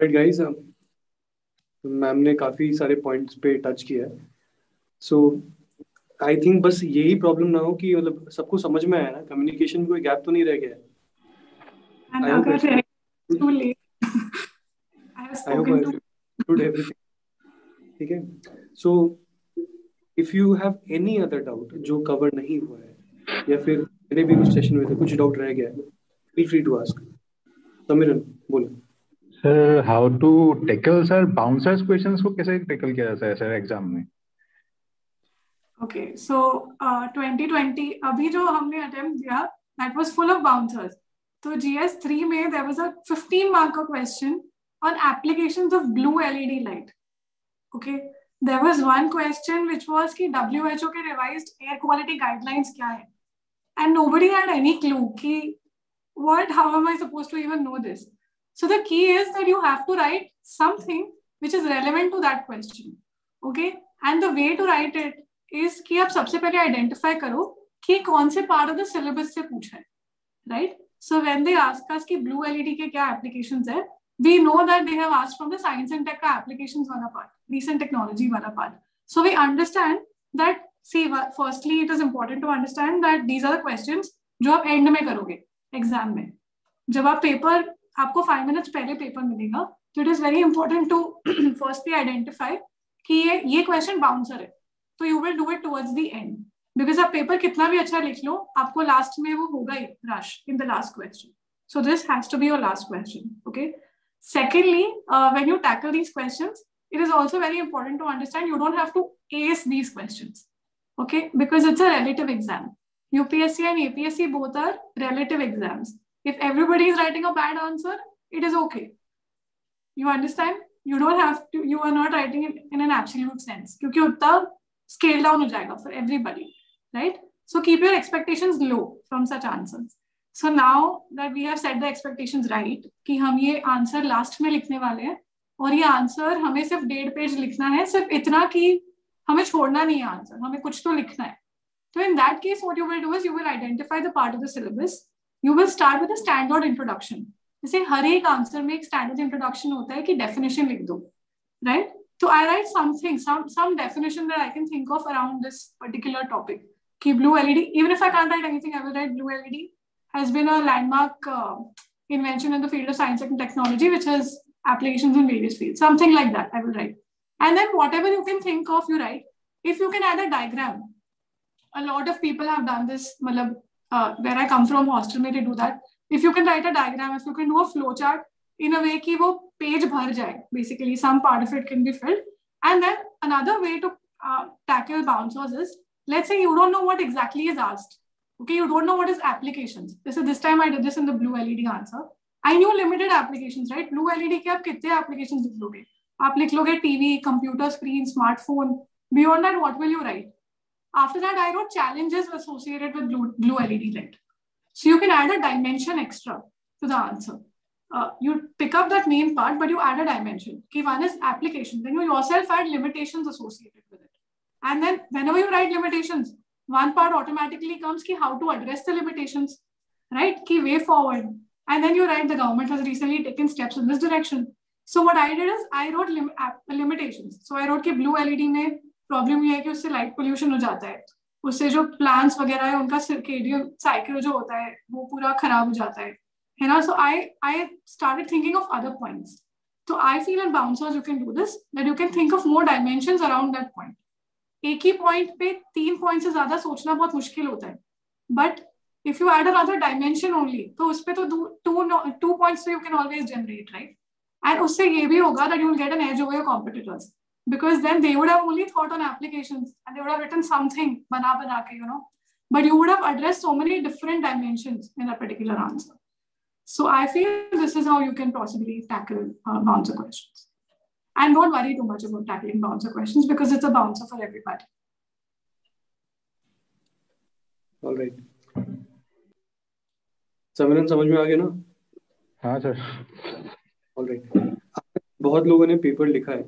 But guys, ma'am ने काफी सारे पॉइंट्स पे टच किया है। सो आई थिंक बस यही प्रॉब्लम ना हो कि मतलब सबको समझ में आया ना, कम्युनिकेशन में कोई गैप तो नहीं रह गया है। And आई होप अगर too late, I have I hope spoken to. Understood everything. ठीक है। So if you have any other doubt जो कवर नहीं हुआ है, या फिर मेरे भी कुछ सेशन में थे कुछ डाउट रह गया है, feel free to ask. Samiran बोलो। Sir how to tackle sir bouncers questions को कैसे टैकल किया जाता है सर एग्जाम में? Okay, so 2020 अभी जो हमने अटेम्प्ट दिया, that was full of bouncers. तो GS3 में there was a 15 marker question on applications of blue LED light. Okay, there was one question which was कि WHO के revised air quality guidelines क्या है, and nobody had any clue कि how am I supposed to even know this? So the key is that you have to write something which is relevant to that question. Okay, and the way to write it is कि आप सबसे पहले identify करो कि कौन से part of the syllabus से पूछा है, right? So when they ask us कि blue LED के क्या applications है, we know that they have asked from the science and tech का applications वाला part, recent technology वाला part. So we understand that, see, firstly it is important to understand that these are the questions जो आप end में करोगे exam में। जब आप पेपर, आपको 5 minutes पहले पेपर मिलेगा, तो it is very important to firstly identify कि ये क्वेश्चन बाउंसर है, तो you will do it towards the end, because आप पेपर कितना भी अच्छा लिख लो, आपको लास्ट में वो होगा ही rush in the last question. So this has to be your last question. Okay. Secondly, when you tackle these questions, it is also very important to understand you don't have to ace these questions. Okay, because it's a relative exam. UPSC and APSC both are relative exams. If everybody is writing a bad answer, it is okay. You understand? You don't have to. You are not writing it in an absolute sense. क्योंकि उतना scale down हो जाएगा for everybody, right? So keep your expectations low from such answers. So now that we have set the expectations right, कि हम ये answer last में लिखने वाले हैं और ये आंसर हमें सिर्फ 1.5 पेज लिखना है, सिर्फ इतना कि हमें छोड़ना नहीं है आंसर, हमें कुछ तो लिखना है. तो in that case, what you will do is you will identify the part of the syllabus. You will start with a standard introduction. जैसे हर एक आंसर में एक standard introduction होता है कि definition लिख दो, right? So I write something, some definition that I can think of around this particular topic. कि blue LED, even if I can't write anything, I will write blue LED has been a landmark invention in the field of science and technology, which has applications in various fields. Something like that I will write. And then whatever you can think of, you write. If you can add a diagram, a lot of people have done this. Where I come from, hostel mein they do that. If you can write a diagram, if you can do a flow chart in a way कि वो page भर जाए, basically some part of it can be filled. And then another way to tackle bouncers is, let's say you don't know what exactly is asked. Okay, you don't know what is applications. This time I did this in the blue LED answer. I knew limited applications, right? Blue LED के आप कितने applications लिख लोगे? आप लिख लोगे TV, computer screen, smartphone. Beyond that, what will you write? After that, I wrote challenges associated with blue LED light. So you can add a dimension extra to the answer. You pick up that main part, but you add a dimension. Okay, one is application. Then you yourself add limitations associated with it. And then whenever you write limitations, one part automatically comes ki how to address the limitations, right? Ki way forward. And then you write the government has recently taken steps in this direction. So what I did is I wrote limitations. So I wrote ki blue LED में problem ये है कि उससे light pollution हो जाता है, उससे जो प्लांट्स वगैरह है उनका सर्केडियन साइकिल जो होता है वो पूरा खराब हो जाता है ना. So I started thinking of other points. तो I feel at bouncers you can do this, that you can think of more dimensions around that point. एक ही पॉइंट पे 3 पॉइंट से ज्यादा सोचना बहुत मुश्किल होता है, but if you add another dimension only, तो उस पे तो 2 points you can always generate, right? And उससे ये भी होगा that you will get an edge over your competitors, because then they would have only thought on applications and they would have written something bana ke, you know, but you would have addressed so many different dimensions in a particular answer. So I feel this is how you can possibly tackle bouncer questions. And don't worry too much about tackling bouncer questions because it's a bouncer for everybody. All right. समझ में आ गया ना? हाँ sir. All right. बहुत लोगों ने paper लिखा है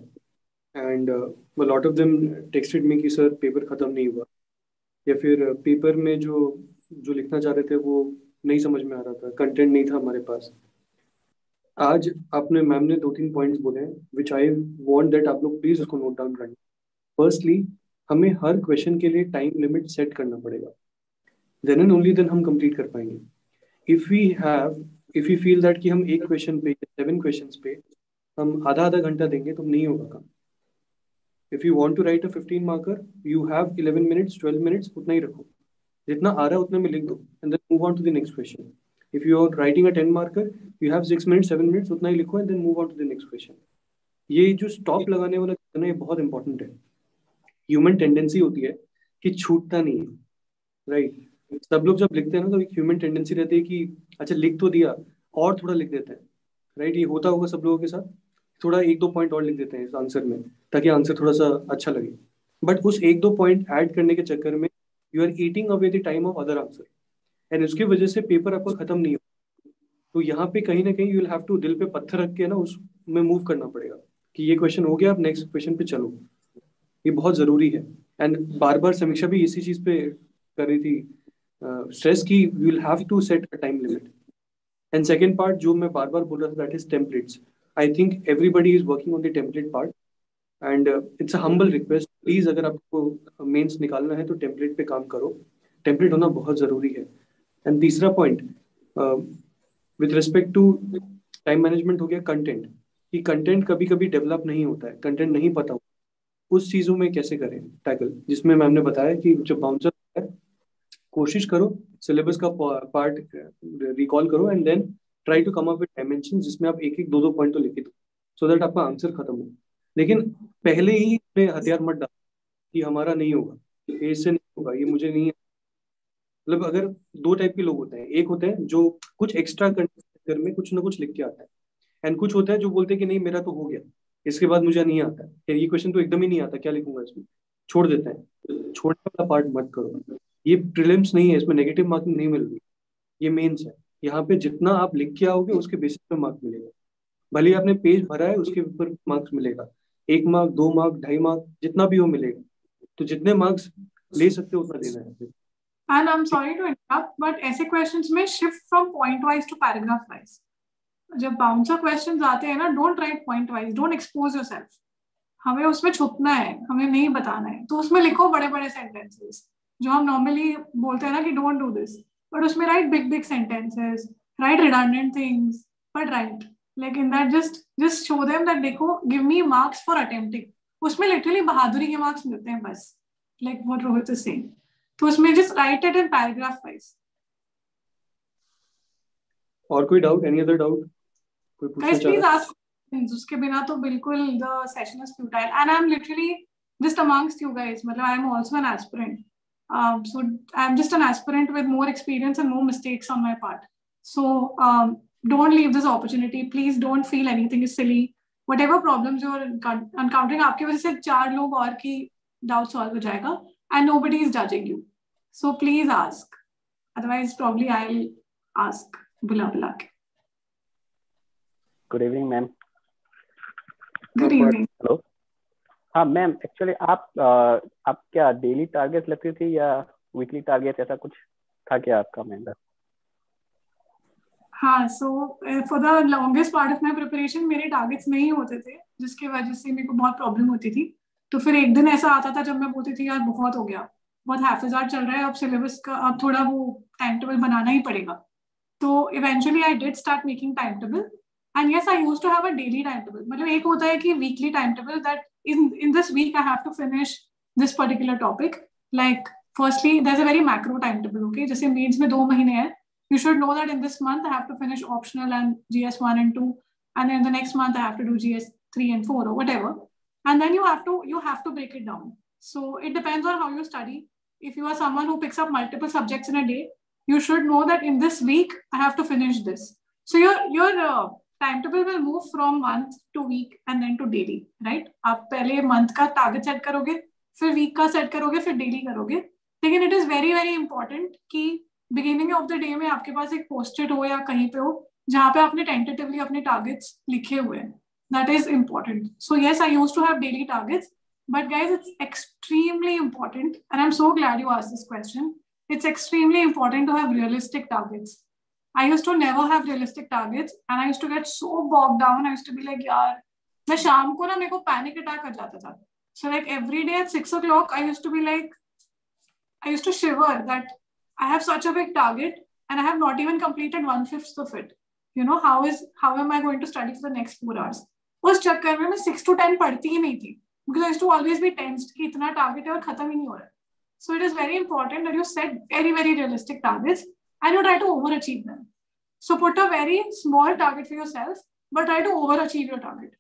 and a lot of them texted me कि सर पेपर ख़त्म नहीं हुआ, या फिर पेपर में जो लिखना चाह रहे थे वो नहीं समझ में आ रहा था, कंटेंट नहीं था हमारे पास. आज आपने मैम ने 2-3 पॉइंट्स बोले हैं विच आई वांट दैट आप लोग प्लीज उसको नोट डाउन करें. फर्स्टली, हमें हर क्वेश्चन के लिए टाइम लिमिट सेट करना पड़ेगा. देन एंड ओनली देन हम कंप्लीट कर पाएंगे. इफ वी फील दैट कि हम एक क्वेश्चन पे 7 क्वेश्चंस पे हम आधा आधा घंटा देंगे तो नहीं होगा काम. If you want to write a 15 marker, you have 11 minutes 12 minutes, उतना ही रखो. जितना आ रहा है उतने में लिख दो and then move on to the next question. If you are writing a 10 marker, you have 6 minutes 7 minutes, उतना ही लिखो and then move on to the next question. ये जो स्टॉप लगाने वाला है ना, ये बहुत इंपॉर्टेंट है. ह्यूमन टेंडेंसी होती है कि छूटता नहीं है, राइट. सब लोग जब लिखते हैं ना तो एक ह्यूमन टेंडेंसी रहती है कि अच्छा लिख तो दिया और थोड़ा लिख देते हैं, राइट. ये होता होगा सब लोगों के साथ. थोड़ा 1-2 पॉइंट और लिख देते हैं इस आंसर में ताकि आंसर थोड़ा सा अच्छा लगे. बट उस 1-2 पॉइंट ऐड करने के चक्कर में you are eating away the time of other answer and उसकी वजह से पेपर आपका खत्म नहीं हो. तो यहाँ पे कहीं ना कहीं यू विल हैव टू दिल पे पत्थर रख के ना उसमें मूव करना पड़ेगा कि ये क्वेश्चन हो गया, आप नेक्स्ट क्वेश्चन पे चलो. ये बहुत जरूरी है. एंड बार बार समीक्षा भी इसी चीज पे कर रही थी स्ट्रेस की you will have to set a time limit. And second part जो मैं बार बार बोल रहा था that is templates. I think everybody is working on the template part and it's a humble request, please अगर आपको मेंस निकालना है तो टेम्पलेट पे काम करो. टेम्पलेट होना बहुत जरूरी है. एंड तीसरा point with respect to time management हो गया कंटेंट. कि कंटेंट कभी कभी डेवलप नहीं होता है, कंटेंट नहीं पता होता. उस चीजों में कैसे करें टैकल, जिसमें मैम ने बताया कि जब बाउंसर है कोशिश करो सिलेबस का पार्ट रिकॉल करो and then try to come up with dimension जिसमें आप एक एक दो दो पॉइंट तो लिखे दो सो दैट आपका आंसर खत्म हो. लेकिन पहले ही अपने हथियार मत डाल कि हमारा नहीं होगा, ये इससे नहीं होगा, ये मुझे नहीं. मतलब अगर 2 टाइप के लोग होते हैं, एक होते हैं जो कुछ एक्स्ट्रा करने में कुछ ना कुछ लिख के आता है एंड कुछ होता है जो बोलते हैं कि नहीं मेरा तो हो गया, इसके बाद मुझे नहीं आता है, ये क्वेश्चन तो एकदम ही नहीं आता, क्या लिखूंगा इसमें, छोड़ देते हैं. छोड़ने वाला पार्ट मत करो. ये प्रीलिम्स नहीं है, इसमें नेगेटिव मार्किंग नहीं मिल रही. ये मेंस है. यहाँ पे जितना आप लिख के आओगे उसके बेसिस पे मार्क्स मिलेगा. भले ही आपने पेज भरा है उसके ऊपर मार्क्स मिलेगा. 1 मार्क 2 मार्क 2.5 मार्क जितना भी हो मिलेगा. तो जितने मार्क्स ले सकते हो उतना देना है. And I'm sorry to interrupt, but ऐसे questions में shift from point wise to paragraph wise. जब बाउंसर क्वेश्चंस आते हैं ना, don't write point wise, don't expose yourself. हमें उसमें छुपना है, हमें नहीं बताना है. तो उसमें लिखो बड़े बड़े सेंटेंसेस जो हम नॉर्मली बोलते हैं ना कि डोंट डू दिस, बट उसमें write big big sentences, write redundant things, but write like in that just show them that देखो give me marks for attempting. उसमें लिटरली बहादुरी के मार्क्स मिलते हैं बस, like what Rohit is saying. तो उसमें just write it in paragraph wise. और कोई डाउट, एनी अदर डाउट कोई पूछना Guys, चाह please रहा है? ask questions. उसके बिना तो बिल्कुल the session is futile. And I'm literally just amongst you guys. मतलब I'm also an aspirant. So I'm just an aspirant with more experience and more mistakes on my part. So don't leave this opportunity. Please don't feel anything is silly. Whatever problems you're encountering, आपकी वजह से 4 लोग और की doubt solve हो जाएगा. And nobody is judging you. So please ask. Otherwise, probably I'll ask बुला बुला के. Good evening ma'am. Good evening. Hello. हाँ मैम, एक्चुअली आप क्या डेली टारगेट लेती थी या वीकली टारगेट, ऐसा कुछ था क्या आपका मैम? हाँ, so for the longest part of my preparation मेरे टारगेट्स नहीं होते थे, जिसकी वजह से मेरे को बहुत प्रॉब्लम होती थी. तो फिर एक दिन ऐसा आता था जब मैं बोलती थी यार बहुत हो गया, बहुत हाफिजात चल रहा है, अब सिलेबस का अब थोड़ा वो टाइम टेबल बनाना ही पड़ेगा. तो eventually I did start making time table. And yes, I used to have a daily timetable. मतलब एक होता है कि weekly timetable that in this week I have to finish this particular topic. Like firstly, there's a very macro timetable. Okay, जैसे mains में 2 महीने हैं, you should know that in this month I have to finish optional and GS 1 and 2, and then the next month I have to do GS 3 and 4 or whatever. And then you have to break it down. So it depends on how you study. If you are someone who picks up multiple subjects in a day, you should know that in this week I have to finish this. So your timetable will move from month to week and then to daily, right? आप पहले month का target set करोगे, फिर week का set करोगे, फिर daily करोगे. लेकिन it is very very important कि beginning of the day में आपके पास एक post-it हो या कहीं पे हो जहाँ पे आपने tentatively अपने targets लिखे हुए हैं. That is important. So yes, I used to have daily targets, but guys, it's extremely important, and I'm so glad you asked this question. It's extremely important to have realistic targets. I used to never have realistic targets and I used to get so bogged down. I used to be like, yaar, मैं शाम को ना मेरे को panic attack कर जाता था. So like every day at 6 o'clock, I used to be like, I used to shiver that I have such a big target and I have not even completed 1/5 of it. You know, how am I going to study for the next 4 hours? उस चक्कर में मैं 6 to 10 पढ़ती ही नहीं थी because I used to always be tensed कि इतना target है और खत्म ही नहीं हो रहा. So it is very important that you set very, very realistic targets and you try to overachieve them. So put a very small target for yourself, but try to overachieve your target.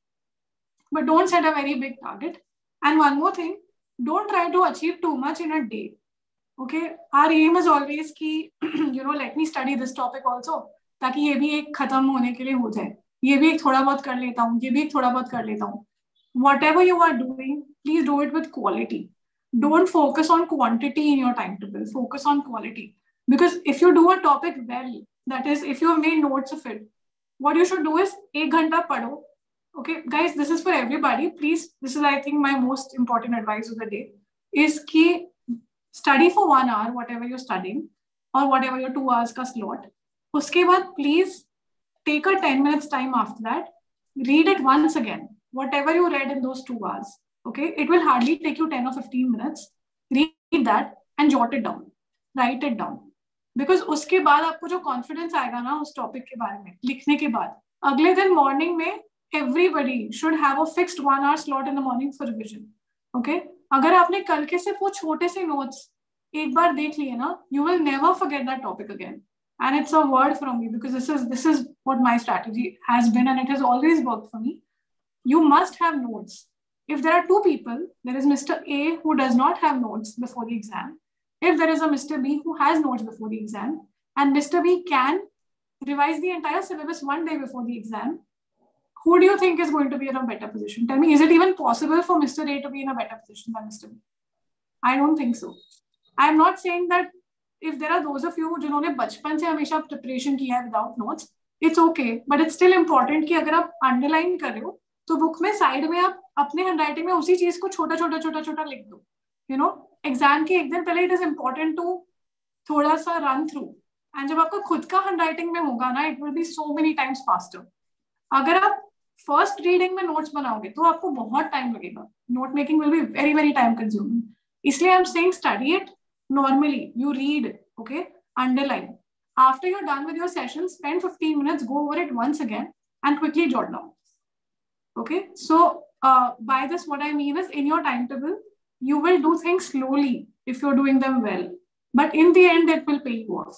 But don't set a very big target. And one more thing, don't try to achieve too much in a day. Okay, our aim is always कि let me study this topic also, ताकि ये भी एक खत्म होने के लिए हो जाए. ये भी एक थोड़ा बहुत कर लेता हूँ, ये भी एक थोड़ा बहुत कर लेता हूँ. Whatever you are doing, please do it with quality. Don't focus on quantity in your timetable. Focus on quality. Because if you do a topic well, that is, if you have made notes of it, what you should do is 1 घंटा पढ़ो. Okay, guys, this is for everybody. Please, this is, I think, my most important advice of the day, is कि study for 1 hour, whatever you're studying, or whatever your 2 hours का slot. उसके बाद, please take a 10 minutes time after that. Read it once again, whatever you read in those 2 hours. Okay, it will hardly take you 10 or 15 minutes. Read that and jot it down. Write it down. Because उसके बाद आपको जो confidence आएगा ना उस topic के बारे में लिखने के बाद, अगले दिन morning में everybody should have a fixed 1 hour slot in the morning for revision. Okay, अगर आपने कल के सिर्फ वो छोटे से notes एक बार देख लिए ना, you will never forget that topic again. And it's a word from me because this is what my strategy has been and it has always worked for me. You must have notes. If there are 2 people, there is Mr. A who does not have notes before the exam. If there is a Mr. B who has notes before the exam, and Mr. B can revise the entire syllabus 1 day before the exam, who do you think is going to be in a better position? Tell me, is it even possible for Mr. A to be in a better position than Mr. B? I don't think so. I'm not saying that if there are those of you जिन्होंने बचपन से हमेशा preparation किया है without notes, it's okay. But it's still important कि अगर आप underline कर रहे हो, तो book में side में आप अपने handwriting में उसी चीज को छोटा छोटा लिख दो. You know, exam के एक दिन पहले it is important to थोड़ा सा run through. And जब आपका खुद का handwriting में होगा ना, it will be so many times faster. अगर आप first reading में notes बनाओगे, तो आपको बहुत time लगेगा. Note making will be very, very time consuming. इसलिए I'm saying study it normally. You read, okay? Underline. After you're done with your session, spend 15 minutes, go over it once again, and quickly jot down. Okay? So by this, what I mean is in your timetable, you will do things slowly if you're doing them well. But in the end, it will pay you off.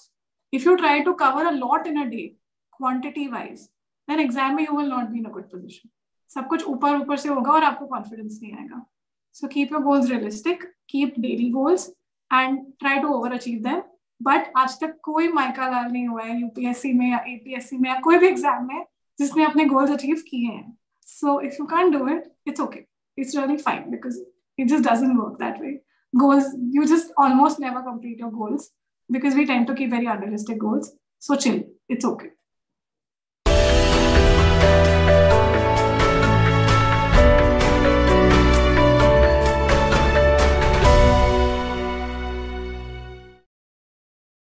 If you try to cover a lot in a day, quantity-wise, then exam में you will not be in a good position. सब कुछ ऊपर से होगा और आपको confidence नहीं आएगा. So keep your goals realistic, keep daily goals, and try to overachieve them. But आज तक कोई माइका लाल नहीं हुआ है UPSC में या APSC में या कोई भी exam में जिसने अपने goals achieve किए हैं. So if you can't do it, it's okay. It's really fine because it just doesn't work that way. Goals, you just almost never complete your goals because we tend to keep very unrealistic goals. So chill, it's okay.